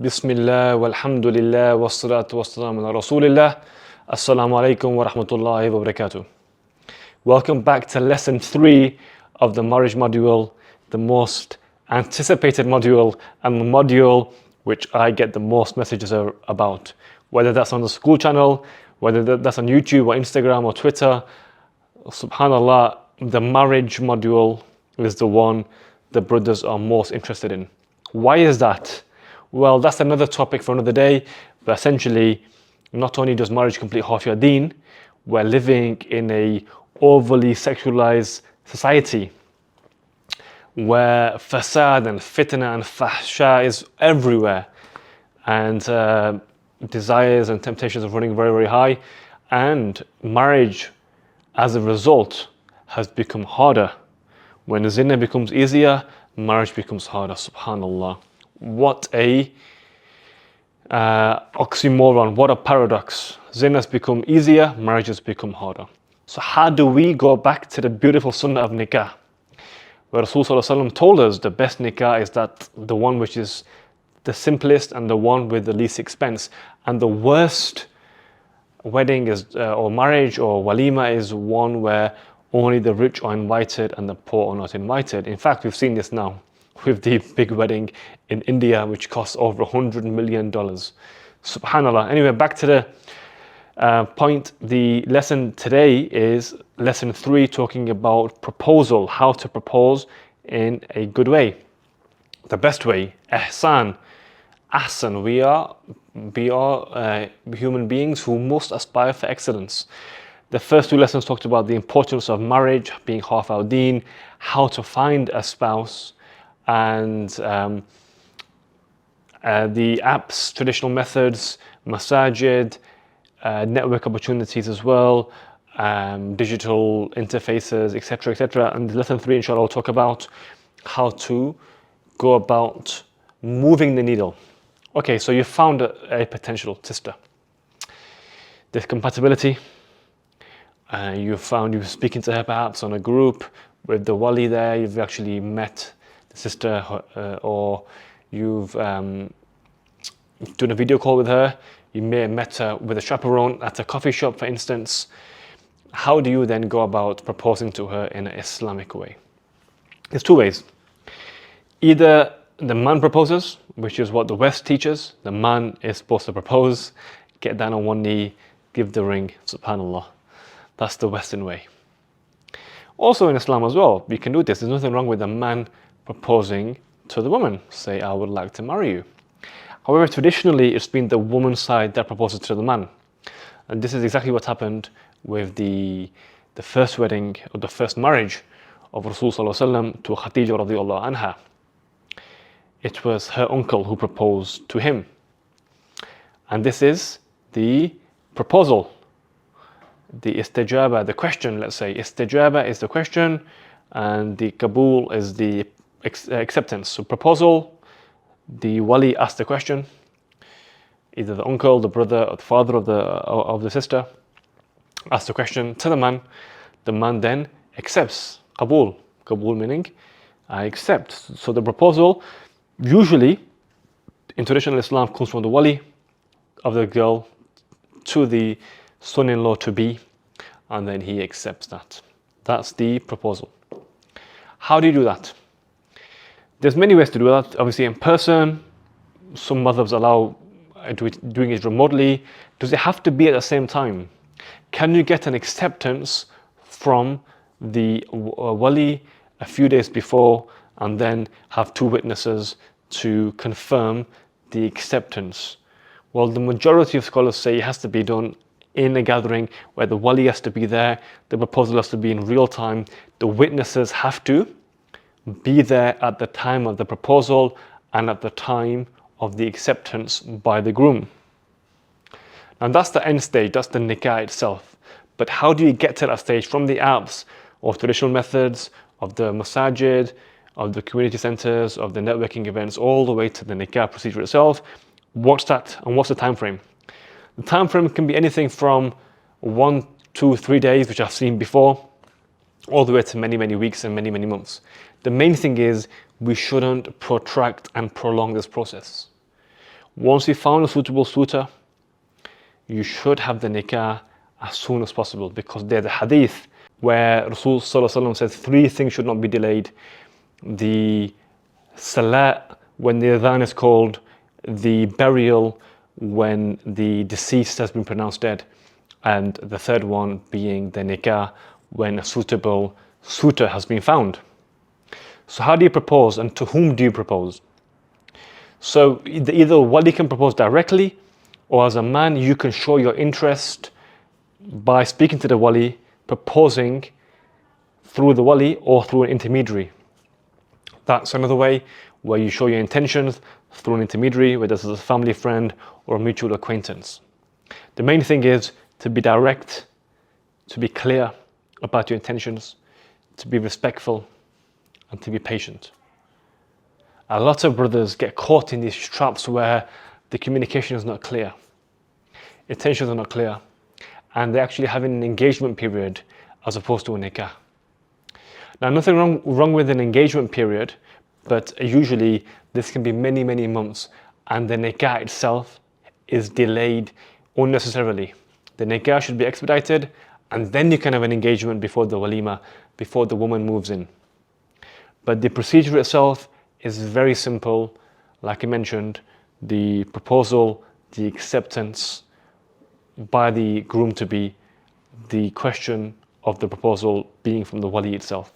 Bismillah, walhamdulillah, wassalatu wassalamu ala rasulillah. Assalamu alaikum wa rahmatullahi wa barakatuh. Welcome back to lesson 3 of the marriage module, the most anticipated module and the module which I get the most messages about. Whether that's on the school channel, whether that's on YouTube or Instagram or Twitter, subhanallah, the marriage module is the one the brothers are most interested in. Why is that? Well, that's another topic for another day, but essentially, not only does marriage complete half your deen, we're living in a overly sexualized society where fasad and fitna and fahsha is everywhere, and desires and temptations are running very, very high, and marriage, as a result, has become harder. When zina becomes easier, marriage becomes harder, subhanallah. What a oxymoron, what a paradox. Zina has become easier, marriage has become harder. So how do we go back to the beautiful sunnah of nikah? Where Rasul told us the best nikah is that the one which is the simplest and the one with the least expense. And the worst wedding is, or marriage or walima is one where only the rich are invited and the poor are not invited. In fact, we've seen this now with the big wedding in India, which costs over $100 million. Subhanallah. Anyway, back to the point. The lesson today is lesson 3, talking about proposal, how to propose in a good way, the best way, ihsan, ahsan. We are human beings who must aspire for excellence. The first 2 lessons talked about the importance of marriage being half our deen, how to find a spouse, and the apps, traditional methods, masajid, network opportunities as well, digital interfaces, etc., etc. And lesson 3, inshaAllah, will talk about how to go about moving the needle. Okay, so you found a potential sister. There's compatibility. You found you're speaking to her perhaps on a group with the wali there. You've actually met the sister, or you've done a video call with her. You may have met her with a chaperone at a coffee shop, for instance. How do you then go about proposing to her in an Islamic way? There's 2 ways. Either the man proposes, which is what the West teaches. The man is supposed to propose, get down on one knee, give the ring, subhanallah. That's the Western way. Also in Islam as well, we can do this. There's nothing wrong with a man proposing to the woman. Say, I would like to marry you. However, traditionally, it's been the woman's side that proposes to the man. And this is exactly what happened with the first wedding, or the first marriage of Rasul to Khadija radiallahu anha. It was her uncle who proposed to him. And this is the proposal. The istijaba, the question, let's say. Istijaba is the question, and the kabul is the acceptance. So proposal, the wali asks the question, either the uncle, the brother, or the father of the sister asks the question to the man. The man then accepts. Kabul meaning I accept. So the proposal usually in traditional Islam comes from the wali of the girl to the son-in-law to be, and then he accepts that. That's the proposal. How do you do that? There's many ways to do that. Obviously in person. Some madhabs allow doing it remotely. Does it have to be at the same time? Can you get an acceptance from the wali a few days before and then have 2 witnesses to confirm the acceptance? Well, the majority of scholars say it has to be done in a gathering where the wali has to be there, the proposal has to be in real time, the witnesses have to be there at the time of the proposal and at the time of the acceptance by the groom. Now that's the end stage, that's the nikah itself. But how do you get to that stage from the apps of traditional methods, of the masajid, of the community centers, of the networking events, all the way to the nikah procedure itself? What's that and what's the time frame? The time frame can be anything from 1, 2, 3 days, which I've seen before, all the way to many, many weeks and many, many months. The main thing is we shouldn't protract and prolong this process. Once you found a suitable suitor, you should have the nikah as soon as possible, because there's a hadith where Rasul Sallallahu Alaihi Wasallam says 3 things should not be delayed: the salat when the adhan is called, the burial when the deceased has been pronounced dead, and the third one being the nikah when a suitable suitor has been found. So how do you propose, and to whom do you propose? So either wali can propose directly, or as a man you can show your interest by speaking to the wali, proposing through the wali or through an intermediary. That's another way where you show your intentions through an intermediary, whether this is a family friend or a mutual acquaintance. The main thing is to be direct, to be clear about your intentions, to be respectful, and to be patient. A lot of brothers get caught in these traps where the communication is not clear, intentions are not clear, and they're actually having an engagement period as opposed to a nikah. Now, nothing wrong with an engagement period, but usually this can be many, many months, and the nikah itself is delayed unnecessarily. The nikah should be expedited, and then you can have an engagement before the walima, before the woman moves in. But the procedure itself is very simple. Like I mentioned, the proposal, the acceptance by the groom-to-be, the question of the proposal being from the wali itself.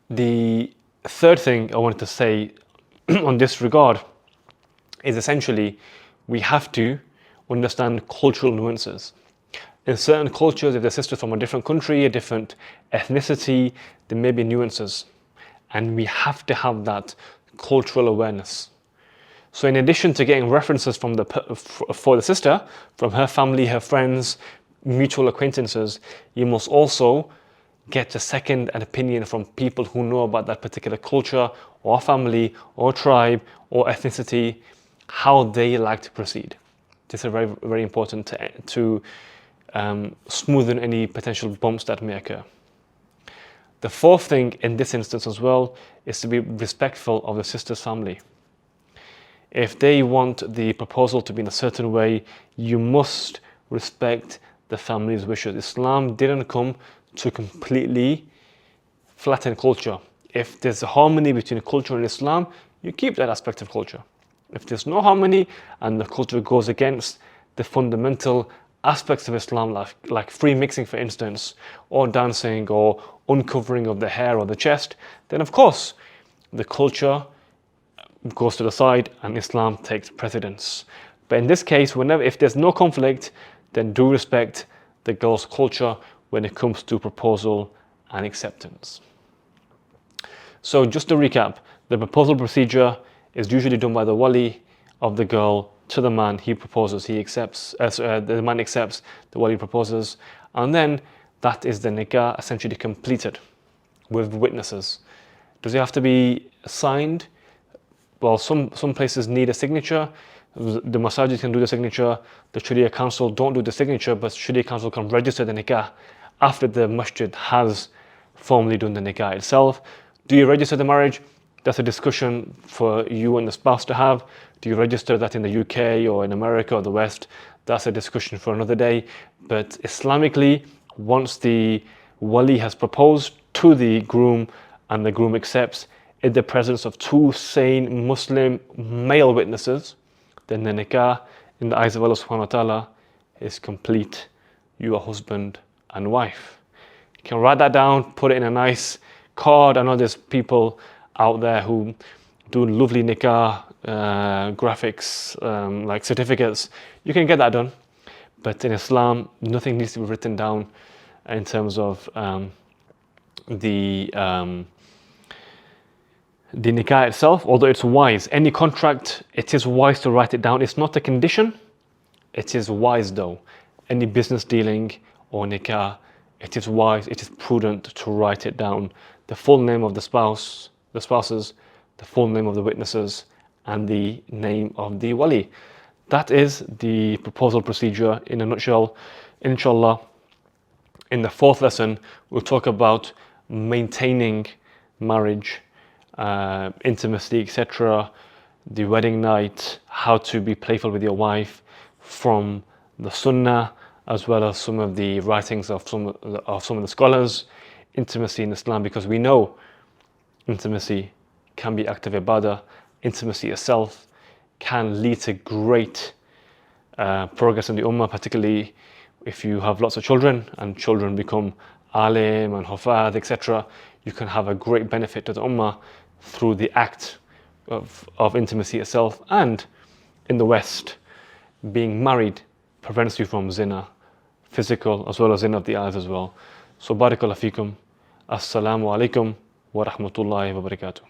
The third thing I wanted to say on this regard is essentially we have to understand cultural nuances. In certain cultures, if the sister's from a different country, a different ethnicity, there may be nuances, and we have to have that cultural awareness. So in addition to getting references from for the sister, from her family, her friends, mutual acquaintances, you must also get a second opinion from people who know about that particular culture or family or tribe or ethnicity, how they like to proceed. This is very, very important to smoothen any potential bumps that may occur. The fourth thing in this instance as well is to be respectful of the sister's family. If they want the proposal to be in a certain way, you must respect the family's wishes. Islam didn't come to completely flatten culture. If there's a harmony between culture and Islam, you keep that aspect of culture. If there's no harmony and the culture goes against the fundamental aspects of Islam, like free mixing, for instance, or dancing or uncovering of the hair or the chest, then of course the culture goes to the side and Islam takes precedence. But in this case, if there's no conflict, then do respect the girl's culture when it comes to proposal and acceptance. So just to recap, the proposal procedure is usually done by the wali of the girl to the man. He proposes, he accepts, the man accepts, the wali proposes, and then that is the nikah essentially completed with witnesses. Does it have to be signed? Well, some places need a signature. The masajid can do the signature. The Sharia Council don't do the signature, but Sharia Council can register the nikah after the masjid has formally done the nikah itself. Do you register the marriage? That's a discussion for you and the spouse to have. Do you register that in the UK or in America or the West? That's a discussion for another day. But Islamically, once the wali has proposed to the groom and the groom accepts, in the presence of 2 sane Muslim male witnesses, then the nikah in the eyes of Allah subhanahu wa ta'ala is complete. You are husband and wife. You can write that down, put it in a nice card. I know there's people out there who do lovely nikah graphics, like certificates. You can get that done. But in Islam, nothing needs to be written down in terms of the nikah itself, although it's wise. Any contract, it is wise to write it down. It's not a condition, it is wise though. Any business dealing or nikah, it is wise, it is prudent to write it down. The full name of the spouses, the full name of the witnesses, and the name of the wali. That is the proposal procedure in a nutshell. Inshallah, in the 4th lesson, we'll talk about maintaining marriage, intimacy, etc., the wedding night, how to be playful with your wife from the Sunnah, as well as some of the writings of some of the scholars, intimacy in Islam, because we know intimacy can be active ibadah. Intimacy itself can lead to great progress in the ummah, particularly if you have lots of children and children become alim and hufad, etc. You can have a great benefit to the ummah through the act of intimacy itself. And in the West, being married prevents you from zina, physical as well as zina of the eyes as well. So barakallahu feekum. Assalamu alaikum wa rahmatullahi wa barakatuh.